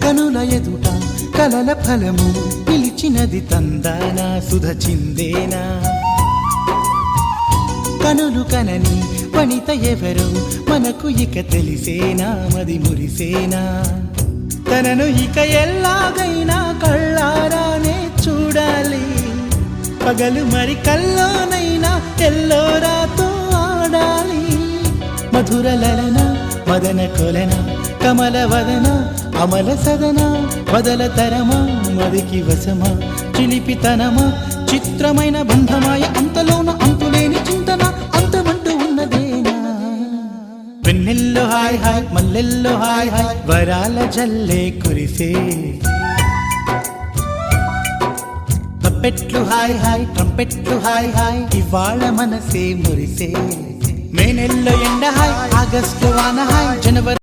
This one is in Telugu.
కనుల ఎదుట కలల ఫలము పిలిచినది తందానా సుధ చిందేనా కనులు కనని వనిత ఎవరు మనకు ఇక తెలిసేనా మది మురిసేనా తనను ఇక ఎల్లాగైనా కళ్ళారానే చూడాలి పగలు మరి కల్లోనైనా ఎల్లోరాతో ఆడాలి మధుర లలన మదన కొలన కమల వదన అమల సదన వదల తరమా మదికి వశమా చిలిపితనమా చిత్రమైన బంధమాయ అంతలోన అంతులేని చింతన అంతమంటూ ఉన్నదేనా వెన్నెల్లో హాయ్ హాయ్ మల్లెల్లో హాయ్ హాయ్ వరాల జల్లే కురిసే తప్పెట్లు హాయ్ హాయ్ ట్రంపెట్లు హాయ్ హాయ్ ఇవాళ మనసే మురిసే మే నెల్లో ఎండ హాయ్ ఆగస్టు వాన హాయ్ జనవరి